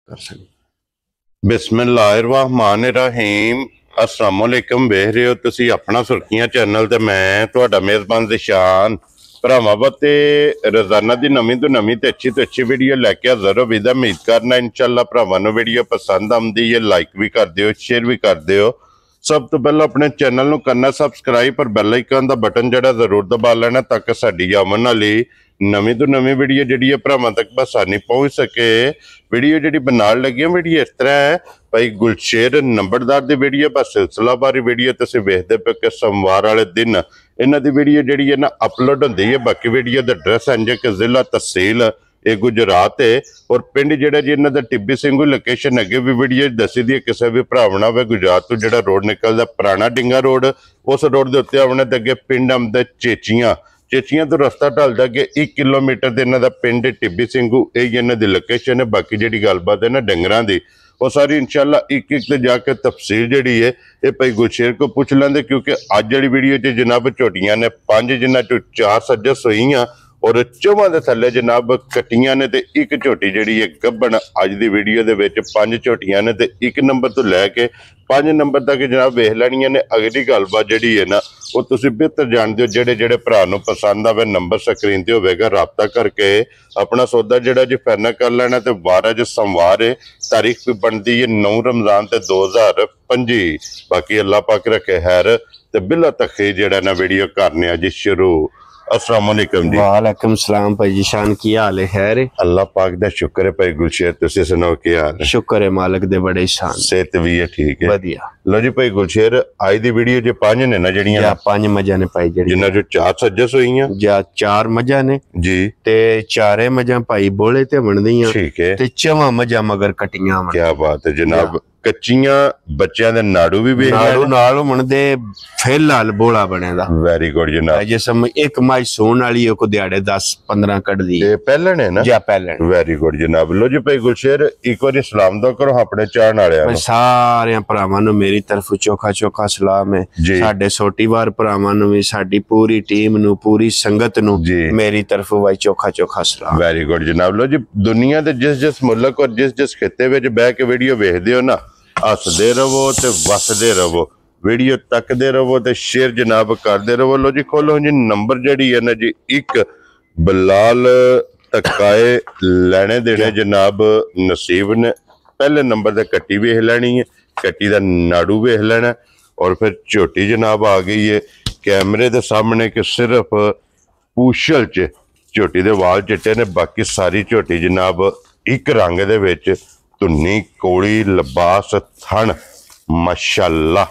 कर सकते। बिस्मिल्लाहिर्रहमानिर्रहीम। अस्सलाम वालेकुम। वेख रहे हो तुसी अपना सुर्खियां चैनल ते मैं तुहाडा मेज़बान ज़िशान भरावां वास्ते रोजाना दी नवीं तो अच्छी वीडियो लैके हाज़र हो। विदा उम्मीद करना इंशाअल्लाह भरावां नूं वीडियो पसंद आउंदी है। लाइक भी कर दिओ, शेयर भी कर दिओ। सब तो पहले अपने चैनल नूं करना सबसक्राइब पर बैल आइकन दा बटन जिहड़ा जरूर दबा लेना ताकि साडी आवन वाली नवीं तो नवीं वीडियो जिहड़ी है भरावां तक बसानी पहुंच सके। वीडियो जिहड़ी बनाउण लगे वीडियो इस तरह है भाई गुलशेर नंबरदार दी वीडियो बस सिलसिलावारी वीडियो तुसीं वेखदे पे कि सोमवार वाले दिन इन्हां दी वीडियो जिहड़ी है ना अपलोड हुंदी है। बाकी वीडियो दा एड्रैस इंज कि जिला तहसील ये गुजरात है और पिंड जिहड़ा जी इन्हां दा टिब्बी ਸਿੰਘੂ लोकेशन अगे भी वीडियो दसी दी है। किसी भी भरावना होवे गुजरात तो जिहड़ा रोड निकलदा पुराना डिंगा रोड उस रोड दे उत्ते आवणे ते अगे पिंड आउंदा चेचियां तो रस्ता ढलदा कि 1 किलोमीटर दे इन्हां दा पिंड टिब्बी ਸਿੰਘੂ ਇਹ इन्हां दी लोकेशन है। बाकी जिहड़ी गलबात है ना डंगरां दी वो सारी इंशाअल्लाह एक ते जाके तफसील जिहड़ी है ये भाई गुलशेर को पूछ लेंदे क्योंकि अज जिहड़ी वीडियो च जनाब झोटियां ने 5 जिन्हां चों 4 सज्जस होईयां और 4 दे थल्ले जनाब कट्टियां ने ते एक झोटी जिहड़ी है गब्बन। अज दी वीडियो दे विच 5 झोटियां ने ते 1 नंबर तो लैके 5 नंबर तक जनाब वेख लैणियां ने। अगली गलबात जिहड़ी है ना वो तुसीं बेहतर जानदे हो। जेड़े भरा नूं पसंद आवे नंबर स्क्रीन ते होवेगा, राबता करके अपना सौदा जिहड़ा जी फाइनल कर लेना। ते वार अज सोमवार है, तारीख भी बनती है 9 रमजान ते 2025। बाकी अल्लाह पाक रखे खैर ते बिला तखीर जिहड़ा ना वीडियो करने जी शुरू। अस्सलाम वालेकुम जी। वालेकुम सलाम भाई ज़िशान, की हाल है? खैर अल्लाह पाक दा शुक्र है भाई गुलशेर, तुसीं सुनाओ की हाल है? शुक्र है मालिक दे बड़े शान, सेहत भी है ठीक है वधिया। लो जी भाई गुलशेर आज दी वीडियो जे 5 ने ना जड़ियां 5 मजा ने भाई जड़ी जिन्हां जो 4 सज्जस होईयां या 4 मजा ने जी ते 4 मजा भाई बोले ते बनदियां ठीक है ते 4 मजा मगर कटियां बन। क्या बात है जनाब। कच्चियां बच्चों दे नाड़ू भी वेख नाड़ू नाल बनदे फिलहाल बोला बनेदा। वेरी गुड जनाब। जिसम एक माई सोन वाली को दिहाड़े 10-15 कट दी ये पहलन है ना या पहलन। वेरी गुड जनाब। लो जी भाई गुलशेर एक बार सलाम दो करो अपने चाहण वालियां नूं। सारे भरावां नूं मेरी तरफ चोखा सलाम है। साडे सोटीवार भरावां नूं भी साडी पूरी टीम नूं पूरी संगत नूं मेरी तरफ भाई चोखा सलाम। वेरी गुड जनाब। लो जी दुनिया दे जिस मुल्क और जिस खिते विच बैठ के वीडियो वेखदे हो ना हसदे रहो ते वसदे रहो, वीडियो तकदे रहो ते शेयर जनाब करदे रहो। लो जी खोलो जी नंबर जड़ी है ना जी एक बिलाल तकाए लेने देने जनाब नसीब ने। पहले नंबर ते कट्टी वेख लैनी है, कट्टी दा नाड़ू वेख लेना और फिर झोटी जनाब आ गई है कैमरे दे सामने कि सिर्फ पूछल च झोटी दे वाल चिट्टे ने। बाकी सारी झोटी जनाब एक रंग दे विच धुन्नी कोड़ी लिबास थन माशाअल्लाह।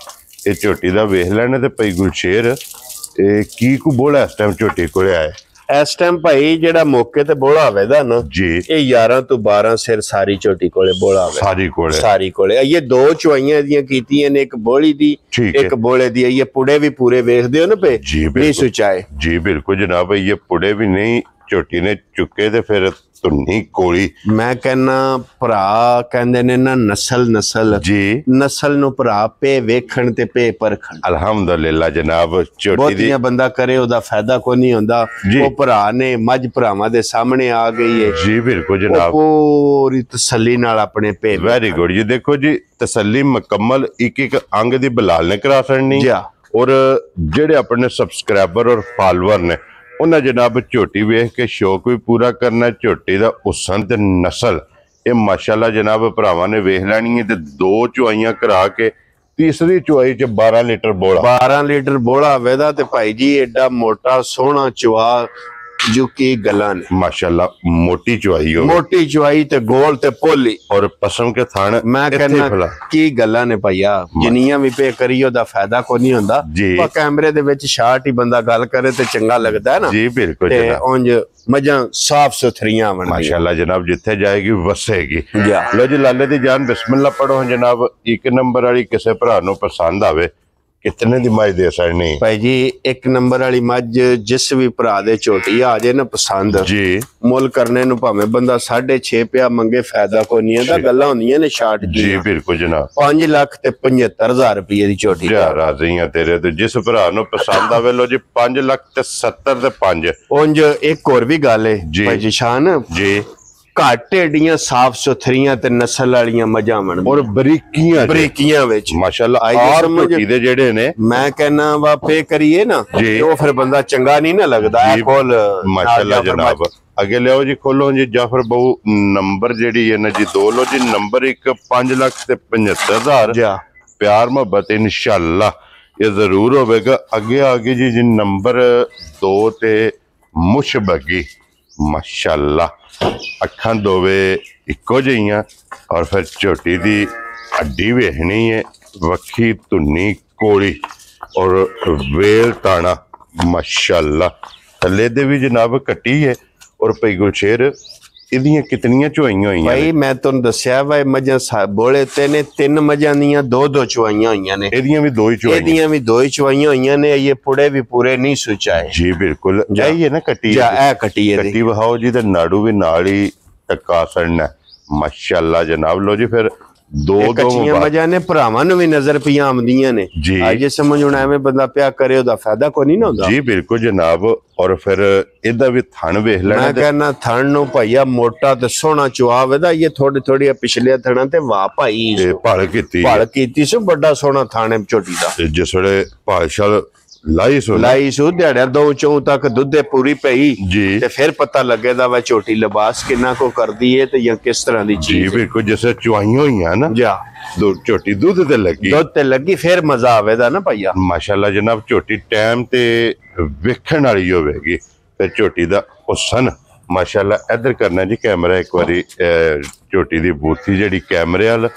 ये झोटी दा वेख लेना ते भाई गुलशेर की को बोला इस टाइम झोटी कोले आए इस टाइम भाई जेड़ा मौके ते बोला आवेदा ना जी ये 11 तो 12 सिर सारी झोटी कोले बोला आवे सारी कोले। ये 2 चुआइयां दियां कीतियां ने, एक बोली दी एक बोले दी। ये पुड़े भी पूरे वेखदे हो ना पे जी नहीं सुचाए जी बिल्कुल जनाब। ये पुड़े भी नहीं झोटी ने चुके ते फिर धुन्नी कोली। मैं कहना भरा कहंदे ने ना नस्ल जी नस्ल नु भरा पे वेखण ते पे परखण। अल्हम्दुलिल्लाह जनाब। झोटी दी बंदा करे ओदा फायदा कोई नहीं होंदा। वो भरा ने मज भरावां दे सामने आ गई है जी बिल्कुल जनाब। पूरी तसल्ली नाल अपने पे। वेरी गुड जी। देखो जी तसल्ली मुकम्मल एक अंग दी बिलाल ने करा छड़नी और जेड़े अपने सब्सक्राइबर और फॉलोअर ने उन्हें जनाब झोटी वेख के शौक भी पूरा करना। झोटी दा हुसन ते नस्ल ये माशाअल्लाह जनाब भरावां ने वेख लैनी है। 2 चुआइयां करा के तीसरी चुआई च 12 लीटर बोला वेदा ते भाई जी एडा मोटा सोहना चुआ जो की गला ने माशाअल्लाह। मोटी चुआई ते गोल ते पोली और पसम के थान मैं कहना की गला ने भैया जिन्नियां भी पे करियो दा फायदा को नहीं होंदा। पर कैमरे दे विच शार्ट ही बंदा गल करे ते चंगा लगदा है ना जी बिल्कुल। ते उंज मजा साफ सुथरियां बन माशाअल्लाह जनाब। जिथे जाएगी वसेगी। लो जी लाले दी जान बिस्मिल्लाह पढ़ो जनाब। 1 नंबर वाली किसे भरा नूं पसंद आवे कितने दी मज दे सकनी भाई जी? 1 नंबर वाली मज जिस भी भरा दे झोटी आ जाए ना पसंद जी मुल करने नु भावें बंदा 6.5 पिया मंगे फायदा को नहीं है। गल्लां होंदियां ने शार्ट जी बिल्कुल जनाब। 5 लाख ते 75,000 रुपये दी झोटी राजी हां तेरे तो जिस भरा नु पसंद आवे। लो जी 5 लाख ते 70 ते 5 उंज एक और भी गल है भाई ज़िशान जी ਘੱਟ ਏਡੀਆਂ ਸਾਫ ਸੁਥਰੀਆਂ ਤੇ ਨਸਲ ਵਾਲੀਆਂ ਮੱਝਾਂ ਬਣ ਔਰ ਬਰੀਕੀਆਂ ਵਿੱਚ ਮਾਸ਼ਾਅੱਲਾ ਆਈ ਆਰ ਸਮਝ- ਝੋਟੀ ਦੇ ਜਿਹੜੇ ਨੇ ਮੈਂ ਕਹਿੰਨਾ ਵਾ ਪੇ ਕਰੀਏ ਨਾ ਜੀ। ਤੇ ਉਹ ਫਿਰ ਬੰਦਾ ਚੰਗਾ ਨਹੀਂ ਨਾ ਲੱਗਦਾ ਇਹ ਕੋਲ ਮਾਸ਼ਾਅੱਲਾ ਜਨਾਬ ਅੱਗੇ ਲਿਆਓ ਜੀ ਖੋਲੋ ਜੀ ਜਾਫਰ ਬਹੁ ਨੰਬਰ ਜਿਹੜੀ ਹੈ ਨਾ ਜੀ ਦੋ ਲੋ ਜੀ ਨੰਬਰ 1 5,75,000 ਜਾ प्यार मोहब्बत इंशाल्लाह ये जरूर होगा। आगे आगे जी नंबर 2 ते मुशबगी माशाल्लाह अखां दोवे इको जिहियां और फिर झोटी दी हड्डी वेखनी है वक्खी धुन्नी कोड़ी और वेल ताना माशाल्लाह थल्ले दे भी जनाब कट्टी है और पई गुलशेर ਇਹਦੀਆਂ ਕਿਤਨੀਆਂ ਚੁਆਈਆਂ ਹੋਈਆਂ ਭਾਈ ਮੈਂ ਤੁਹਾਨੂੰ ਦੱਸਿਆ ਵਾ ਮੱਝਾਂ ਬੋਲੇ ਤੇ ਨੇ 3 ਮੱਝਾਂ ਦੀਆਂ 2 ਚੁਆਈਆਂ ਹੋਈਆਂ ਨੇ ਇਹਦੀਆਂ ਵੀ 2 ਹੀ ਚੁਆਈਆਂ ਇਹਦੀਆਂ ਵੀ 2 ਹੀ ਚੁਆਈਆਂ ਹੋਈਆਂ ਨੇ ਇਹ ਪੁੜੇ ਵੀ ਪੂਰੇ ਨਹੀਂ ਸੁਚਾਏ ਜੀ ਬਿਲਕੁਲ ਇਹ ਹੈ ਨਾ ਕੱਟੀ ਜਾ ਇਹ ਕੱਟੀ ਇਹਦੀ ਕੱਟੀ ਵਹਾਓ ਜੀ ਤੇ ਨਾੜੂ ਵੀ ਨਾਲ ਹੀ ਟੱਕਾ ਸੜਨਾ ਮਾਸ਼ਾਅੱਲਾ ਜਨਾਬ ਲੋ ਜੀ ਫਿਰ ਦੋ ਕੱਚੀਆਂ ਮੱਝਾਂ ਨੇ ਭਰਾਵਾਂ ਨੂੰ ਵੀ ਨਜ਼ਰ ਪਈਆਂ ਆਉਂਦੀਆਂ ਨੇ ਜੀ ਅੱਜ ਸਮਝ ਹੁਣ ਐਵੇਂ ਬੰਦਾ ਪਿਆ ਕਰੇ ਉਹਦਾ ਫਾਇਦਾ ਕੋਈ ਨਹੀਂ ਨਾ ਹੁੰਦਾ ਜੀ ਬਿਲਕੁਲ ਜਨਾਬ ਔਰ ਫਿਰ ਇਹਦਾ ਵੀ ਥਣ ਵੇਖ ਲੈਣਾ ਮੈਂ ਕਹਿੰਦਾ ਥਣ ਨੂੰ ਭਾਈਆ ਮੋਟਾ ਤੇ ਸੋਹਣਾ ਚੁਆਵ ਇਹਦਾ ਇਹ ਥੋੜੀ ਪਿਛਲੇ ਥਣਾਂ ਤੇ ਵਾਹ ਭਾਈ ਭਲ ਕੀਤੀ ਸੀ ਵੱਡਾ ਸੋਹਣਾ ਥਣ ਹੈ ਝੋਟੀ ਦਾ ਜਿਸ ਵੇਲੇ ਭਾਸ਼ਾ ਲਾਈ ਸੋ ਦਿਹਾੜਿਆਂ 2-4 ਤੱਕ ਦੁੱਧੇ ਪੂਰੀ ਪਈ ਜੀ ਤੇ ਫਿਰ ਪਤਾ ਲੱਗੇਦਾ ਵਾ ਝੋਟੀ ਲਿਬਾਸ ਕਿੰਨਾ ਕੋ ਕਰਦੀ ਏ ਤੇ ਜਾਂ ਕਿਸ ਤਰ੍ਹਾਂ ਦੀ ਜੀ ਚੀਜ਼ ਬਿਲਕੁਲ ਜਿਵੇਂ ਚੁਆਈਆਂ ਹੋਈਆਂ ਨਾ ਜਾ ਝੋਟੀ ਦੁੱਧ ਤੇ ਲੱਗੀ ਫਿਰ ਮਜ਼ਾ ਆਵੇਦਾ ਨਾ ਭਈਆ ਮਾਸ਼ਾਅੱਲਾ ਜਨਾਬ ਝੋਟੀ ਟਾਈਮ ਤੇ ਵੇਖਣ ਵਾਲੀ ਹੋਵੇਗੀ ਤੇ ਝੋਟੀ ਦਾ ਹੁਸਨ ਮਾਸ਼ਾਅੱਲਾ ਇੱਧਰ ਕਰਨਾ ਜੀ ਕੈਮਰਾ ਇੱਕ ਵਾਰੀ ਝੋਟੀ ਦੀ ਬੂਥੀ ਜਿਹੜੀ ਕੈਮਰੇ ਵਾਲ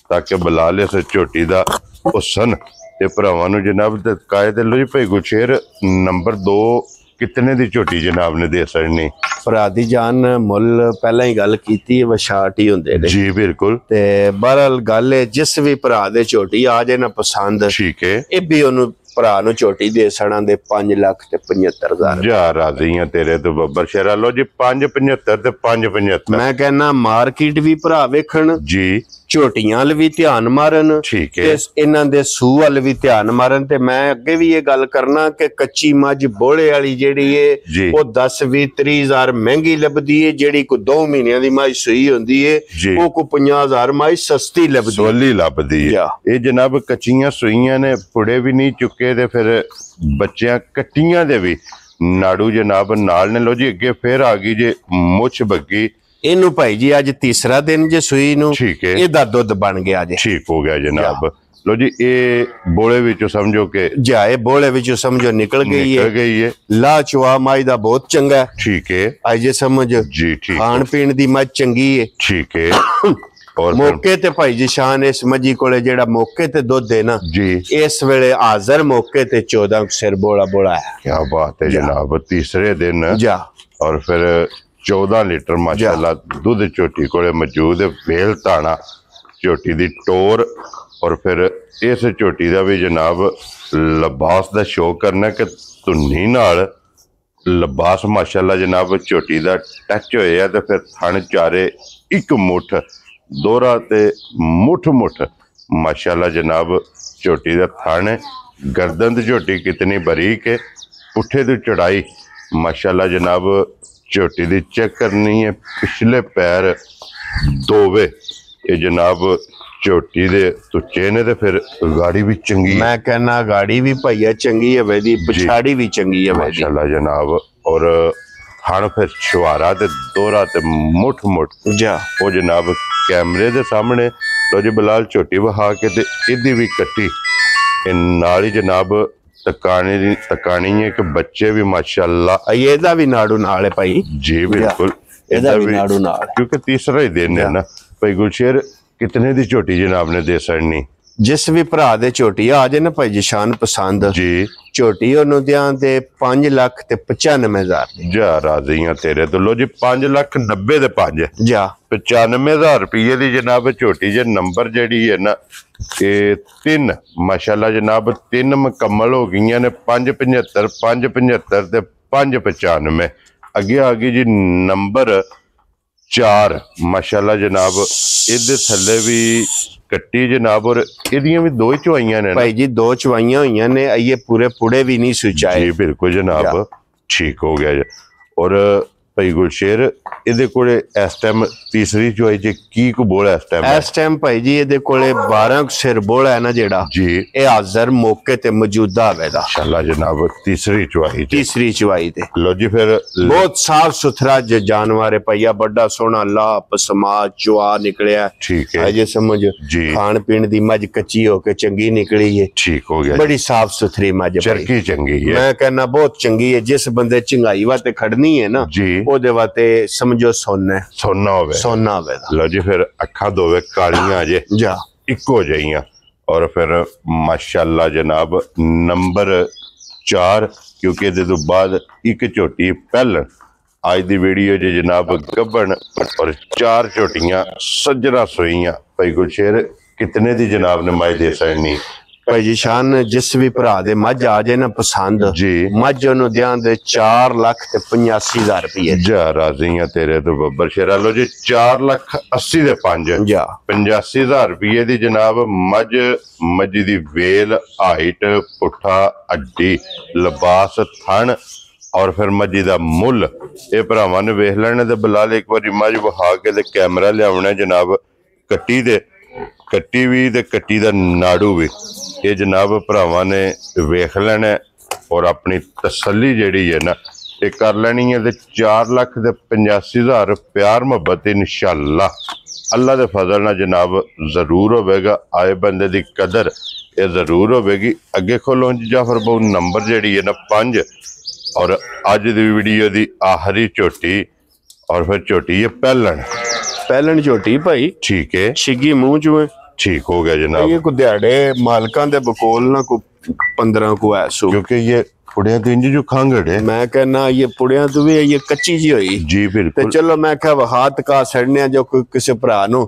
ਤਾਂ ਕਿ ਬੁਲਾ ਲਿਆ ਸੇ ਝੋਟੀ ਦਾ ਹੁਸਨ ਤੇ ਭਰਾਵਾਂ ਨੂੰ ਜਨਾਬ ਤੇ ਕਾਇਦੇ ਲੋ ਜੀ ਭਾਈ ਗੁਲਸ਼ੇਰ ਨੰਬਰ 2 ਕਿਤਨੇ ਦੀ ਝੋਟੀ ਜਨਾਬ ਨੇ ਦੇ ਸਕਣੀ ਭਰਾ ਦੀ ਜਾਨ ਮੁੱਲ ਪਹਿਲਾਂ ਹੀ ਗੱਲ ਕੀਤੀ ਹੈ ਵਸ਼ਾਟ ਹੀ ਹੁੰਦੇ ਨੇ ਜੀ ਬਿਲਕੁਲ ਤੇ ਬਹਰਹਾਲ ਗੱਲ ਹੈ ਜਿਸ ਵੀ ਭਰਾ ਦੇ ਝੋਟੀ ਆ ਜੇ ਨਾ ਪਸੰਦ ਠੀਕ ਹੈ ਇਹ ਵੀ ਉਹਨੂੰ ਭਰਾ ਨੂੰ ਝੋਟੀ ਦੇ ਸਣਾ ਦੇ 5,75,000 ਜਾ ਰਾਜ਼ੀਆਂ ਤੇਰੇ ਤੋਂ ਬੱਬਰ ਸ਼ੇਰਾ ਲੋ ਜੀ 575 ਤੇ 575 ਮੈਂ ਕਹਿੰਨਾ ਮਾਰਕੀਟ ਵੀ ਭਰਾ ਵੇਖਣ ਜੀ ਝੋਟੀਆਂ ਵੱਲ ਵੀ ਧਿਆਨ ਮਾਰਨ ਠੀਕ ਹੈ ਤੇ ਇਹਨਾਂ ਦੇ ਸੂਹ ਵੱਲ ਵੀ ਧਿਆਨ ਮਾਰਨ ਤੇ ਮੈਂ ਅੱਗੇ ਵੀ ਇਹ ਗੱਲ ਕਰਨਾ ਕਿ ਕੱਚੀ ਮੱਝ ਬੋਲੇ ਵਾਲੀ ਜਿਹੜੀ ਏ ਉਹ 10-20-30,000 ਮਹਿੰਗੀ ਲੱਭਦੀ ਏ ਜਿਹੜੀ ਕੋ 2 ਮਹੀਨਿਆਂ ਦੀ ਮੱਝ ਸੂਈ ਹੁੰਦੀ ਏ ਉਹ ਕੋ 50,000 ਮੱਝ ਸਸਤੀ ਲੱਭਦੀ ਏ ਇਹ ਜਨਾਬ ਕੱਚੀਆਂ ਸੂਈਆਂ ਨੇ ਪੁੜੇ ਵੀ ਨਹੀਂ ਚੁੱਕੇ ਤੇ ਫਿਰ ਬੱਚਿਆਂ ਕੱਟੀਆਂ ਦੇ ਵੀ ਨਾੜੂ ਜਨਾਬ ਨਾਲ ਨੇ ਲੋ ਜੀ ਅੱਗੇ ਫਿਰ ਆ ਗਈ ਜੇ ਮੁੱਛ ਬੱਗੀ ਇਹਨੂੰ ਭਾਈ ਜੀ ਅੱਜ ਤੀਸਰਾ ਦਿਨ ਜੇ ਸੂਈ ਨੂੰ ਇਹਦਾ ਦੁੱਧ ਬਣ ਗਿਆ ਜੇ ਠੀਕ ਹੋ ਗਿਆ ਜਨਾਬ ਲੋ ਜੀ ਇਹ ਬੋਲੇ ਵਿੱਚੋਂ ਸਮਝੋ ਕਿ ਜਾਏ ਬੋਲੇ ਵਿੱਚੋਂ ਸਮਝੋ ਨਿਕਲ ਗਈ ਹੈ ਲਾ ਚਵਾ ਮਾਈ ਦਾ ਬਹੁਤ ਚੰਗਾ ਠੀਕ ਹੈ ਅੱਜ ਸਮਝ ਜੀ ਠੀਕ ਖਾਣ ਪੀਣ ਦੀ ਮੱਝ ਚੰਗੀ ਹੈ ਠੀਕ ਹੈ ਔਰ ਮੌਕੇ ਤੇ ਭਾਈ ਜੀ ਸ਼ਾਨ ਇਸ ਮੱਝੀ ਕੋਲੇ ਜਿਹੜਾ ਮੌਕੇ ਤੇ ਦੁੱਧ ਦੇ ਨਾ ਜੀ ਇਸ ਵੇਲੇ ਹਾਜ਼ਰ ਮੌਕੇ ਤੇ 14 ਸਿਰ ਬੋਲਾ ਹੈ ਕੀ ਬਾਤ ਹੈ ਜਨਾਬ ਤੀਸਰੇ ਦਿਨ ਜਾ ਔਰ ਫਿਰ 14 ਲੀਟਰ ਮਾਸ਼ਾਅੱਲਾ ਦੁੱਧ ਝੋਟੀ ਕੋਲੇ ਮੌਜੂਦ ਹੈ ਵੇਲ ਤਾਣਾ ਝੋਟੀ ਦੀ ਟੋਰ ਔਰ ਫਿਰ ਇਸ ਝੋਟੀ ਦਾ ਵੀ ਜਨਾਬ ਲਿਬਾਸ ਦਾ ਸ਼ੋਅ ਕਰਨਾ ਕਿ ਧੁੰਨੀ ਨਾਲ ਲਿਬਾਸ ਮਾਸ਼ਾਅੱਲਾ ਜਨਾਬ ਝੋਟੀ ਦਾ ਟੱਚ ਹੋਇਆ ਤੇ ਫਿਰ ਥਣ ਚਾਰੇ ਇੱਕ ਮੁੱਠ ਦੋਹਰਾ ਤੇ ਮੁੱਠ ਮਾਸ਼ਾਅੱਲਾ ਜਨਾਬ ਝੋਟੀ ਦਾ ਥਣ ਗਰਦਨ ਦੀ ਝੋਟੀ ਕਿਤਨੀ ਬਰੀਕ ਹੈ ਪੁੱਠੇ ਦੀ ਚੜਾਈ माशाल्लाह जनाब झोटी दी चेक करनी है पिछले पैर दोवे ये जनाब झोटी दे तुच्चे ने ते फिर गाड़ी भी चंगी मैं कहना गाड़ी भी भैया चंगी है वैदी पिछाड़ी भी चंगी है माशाल्लाह जनाब और हण फिर छुआरा ते दोहरा ते मुठ जा वो जनाब कैमरे दे सामने लो जी बिलाल झोटी वहा के ते इदी भी कट्टी नाल ही जनाब तकानी है कि बच्चे भी माशाल्लाह ਇਹਦਾ ਵੀ ਨਾੜੂ ਨਾਲ ਹੈ ਭਾਈ जी बिल्कुल ਇਹਦਾ ਵੀ ਨਾੜੂ ਨਾਲ क्योंकि तीसरा ही दिन है ना भाई गुलशेर कितने दी झोटी जनाब ने दे सकनी जिस भी भरा दे झोटी आ जाए ना भाई जिशान पसंद जी झोटी ਉਹਨੂੰ ਦਿਆਂ ਤੇ 5,95,000 जा राजियां तेरे तो लो जी 5,90,000 ਦੇ 5 ਜਾ 95,000 रुपये की जनाब झोटी जे नंबर जड़ी है ना ये 3 माशाल्लाह जनाब 3 मुकम्मल हो गई ने 5,75 5,75 ते 5,95 अगे आ गई जी नंबर 4 माशाल्लाह जनाब इहदे थल्ले भी कट्टी जनाब और इहदियां भी 2 चवाइयां ने भाई जी 2 चवाइयां हुई ने ये पूरे पुड़े भी नहीं सुचाए जी बिल्कुल जनाब ठीक हो गया और ਭਾਈ ਗੁਲਸ਼ੇਰ ਇਹਦੇ ਕੋਲੇ ਇਸ ਟਾਈਮ ਤੀਸਰੀ ਚੁਆਈ ਚ ਕੀ ਕੁ ਬੋਲ ਇਸ ਟਾਈਮ ਭਾਈ ਜੀ ਇਹਦੇ ਕੋਲੇ 12 ਸਿਰ ਬੋਲ ਹੈ ਨਾ ਜਿਹੜਾ ਜੀ, ਇਹ ਹਾਜ਼ਰ ਮੌਕੇ ਤੇ ਮੌਜੂਦਾ ਹੋਵੇਗਾ ਮਾਸ਼ਾਅੱਲਾ ਜਨਾਬ। ਤੀਸਰੀ ਚੁਆਈ ਤੇ ਲੋ ਜੀ ਫਿਰ ਬਹੁਤ ਸਾਫ ਸੁਥਰਾ ਜਾਨਵਰ ਹੈ ਭਈਆ, ਵੱਡਾ ਸੋਹਣਾ ਲਾਪ ਸਮਾਜ ਚੁਆ ਨਿਕਲਿਆ। ਠੀਕ ਹੈ ਅਜੇ ਸਮਝ ਜੀ, ਖਾਣ ਪੀਣ ਦੀ ਮੱਝ ਕੱਚੀ ਹੋ ਕੇ ਚੰਗੀ ਨਿਕਲੀ ਹੈ। ਠੀਕ ਹੋ ਗਿਆ, ਬੜੀ ਸਾਫ ਸੁਥਰੀ ਮੱਝ, ਚਰਕੀ ਚੰਗੀ ਹੈ। ਮੈਂ ਕਹਿੰਦਾ ਬਹੁਤ ਚੰਗੀ ਹੈ। ਜਿਸ ਬੰਦੇ ਚੰਗਾਈ ਵਾਸਤੇ ਖੜਨੀ ਹੈ ਨਾ ਜੀ, ਉਹਦੇ ਵਾਸਤੇ ਸਮਝੋ ਸੋਨਾ ਹੋਵੇ। ਲੋ ਜੀ ਫਿਰ ਅੱਖਾਂ ਦੋਵੇਂ ਕਾਲੀਆਂ ਜੇ ਜਾ ਇੱਕੋ ਜਿਹੀਆਂ, ਔਰ ਫਿਰ ਮਾਸ਼ਾਅੱਲਾ ਜਨਾਬ ਨੰਬਰ 4, ਕਿਉਂਕਿ ਇਹਦੇ ਤੋਂ ਬਾਅਦ ਇੱਕ ਝੋਟੀ ਪਹਿਲਣ ਅੱਜ ਦੀ ਵੀਡੀਓ 'ਚ ਜਨਾਬ ਗੱਭਣ ਔਰ 4 ਝੋਟੀਆਂ ਸੱਜਣਾ ਸੋਈਆਂ। ਭਾਈ ਗੁਲਸ਼ੇਰ ਕਿਤਨੇ ਦੀ ਜਨਾਬ ਨੇ ਮੱਝ ਦੇ ਸਕਣੀ? ਭਾਈ ਜੀ ਸ਼ਾਨ ਜਿਸ ਵੀ ਭਰਾ ਦੇ ਮੱਝ ਆ ਜਾਏ ਨਾ ਪਸੰਦ ਜੀ, ਮੱਝ ਉਹਨੂੰ ਦਿਆਂ ਦੇ 4,85,000 ਰੁਪਏ। ਜਾ ਰਾਜ਼ੀਆਂ ਤੇਰੇ ਤੋਂ ਬੱਬਰ ਸ਼ੇਰਾ। ਲੋ ਜੀ 4,80,000 ਦੇ 5 ਜਾ 85,000 ਰੁਪਏ ਦੀ ਜਨਾਬ ਮੱਝ ਦੀ ਵੇਲ, ਹਾਈਟ, ਪੁੱਠਾ, ਅੱਡੀ, ਲਿਬਾਸ, ਥਣ ਔਰ ਫਿਰ ਮੱਝ ਦਾ ਮੁੱਲ ਇਹ ਭਰਾਵਾਂ ਨੇ ਵੇਖ ਲੈਣੇ ਤੇ ਬਲਾਲ ਇੱਕ ਵਾਰੀ ਮੱਝ ਵਿਖਾ ਕੇ ਤੇ ਕੈਮਰਾ ਲਿਆਉਣਾ ਜਨਾਬ। ਕੱਟੀ ਵੀ ਤੇ ਕੱਟੀ ਦਾ ਨਾੜੂ ਵੀ ਇਹ ਜਨਾਬ ਭਰਾਵਾਂ ਨੇ ਵੇਖ ਲੈਣਾ ਔਰ ਆਪਣੀ ਤਸੱਲੀ ਜਿਹੜੀ ਹੈ ਨਾ ਇਹ ਕਰ ਲੈਣੀ ਹੈ। ਤੇ 4,85,000 ਪਿਆਰ ਮੁਹੱਬਤ ਇਨਸ਼ਾਅੱਲਾ ਅੱਲਾ ਦੇ ਫਜ਼ਲ ਨਾਲ ਜਨਾਬ ਜ਼ਰੂਰ ਹੋਵੇਗਾ। ਆਏ ਬੰਦੇ ਦੀ ਕਦਰ ਇਹ ਜ਼ਰੂਰ ਹੋਵੇਗੀ। ਅੱਗੇ ਖੋਲੋ ਜਾਫਰ ਬਹੁ ਨੰਬਰ ਜਿਹੜੀ ਹੈ ਨਾ 5 ਔਰ ਅੱਜ ਦੀ ਵੀਡੀਓ ਦੀ ਆਖਰੀ ਝੋਟੀ ਔਰ ਫਿਰ ਝੋਟੀ ਹੈ ਪਹਿਲਣ ਝੋਟੀ ਭਾਈ। ਠੀਕ ਹੈ, ਛਿੱਗੀ ਮੂੰਹ ਚੋਂ ठीक हो गया जनाब। ये को दिहाड़े मालकां दे बकोल ना को 15 को ऐसो, क्योंकि ये पुड़िया तो इंज जो खांगड़ है। मैं कहना ये पुड़िया तो भी ये कच्ची जी हुई जी बिल्कुल। ते चलो मैं कहा हाथ का सड़ने जो कोई किसी भरा नु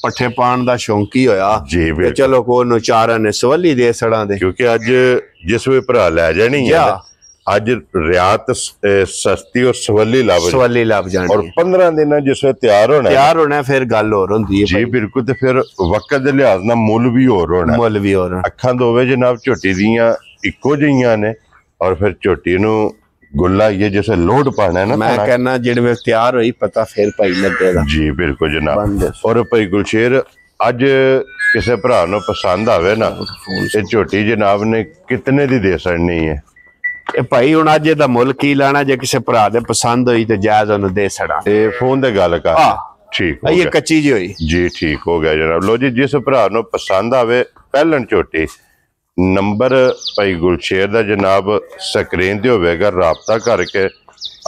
पट्ठे पान दा शौकी होया जी बिल्कुल, चलो को नु चारा ने सवाली दे सड़ा दे, क्योंकि अज जिस वे भरा लै जानी है अज रियात सस्ती और सवाली लाभ जानी और 15 दिन जिसमें तैयार होना फिर गल होर हुंदी है जी बिल्कुल। ते फिर वक्त दे लिहाज नाल मुल भी होर होना। अखां दोवे जनाब झोटी दियां इक्को जिहियां ने और फिर झोटी नूं गुल्ला ये जैसे लोड पाना है ना, मैं कहना जिहड़े तैयार होई पता फिर भाई लगेगा जी बिल्कुल जनाब। और भाई गुलशेर अज किसी भरा नूं पसंद आवे ना ये झोटी जनाब ने कितने दी दे सकनी है? भाई हुण अज दा मुल की लाना, जे किसी भरा दे पसंद होई ते जायज उन्हें दे छड़ा। फोन ते गल कर ठीक हो ये कच्ची जी होई जी, ठीक हो गया जनाब। लो जी जिस भरा नूं पसंद आवे पहलन झोटी नंबर भाई गुलशेर दा जनाब स्क्रीन ते होवेगा, राबता करके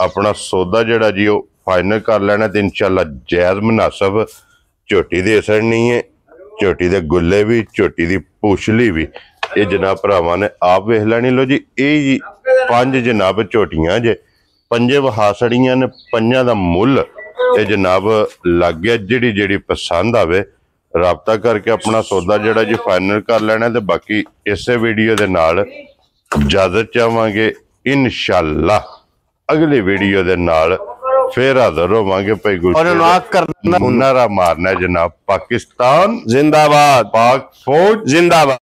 अपना सौदा जिहड़ा जी वो फाइनल कर लेना ते इंशाअल्लाह जायज मुनासिब झोटी दे सकनी है। झोटी दे गुल्ले भी, झोटी दी पूछली भी ये जनाब भरावां ने आप वेख लैनी। लो जी ये 5 जनाब झोटियां जे 5 वहा सड़ियां ने, 5 दा मुल ये जनाब लग गया। जिहड़ी जिहड़ी पसंद आवे राबता करके अपना सौदा जिहड़ा जी फाइनल कर लेना ते बाकी इसे वीडियो दे नाल इजाजत चाहांगे इंशाअल्लाह। अगली वीडियो दे नाल फिर हाजिर होवांगे। भाई गुलशेर नारा मारना जनाब पाकिस्तान जिंदाबाद, पाक फौज जिंदाबाद।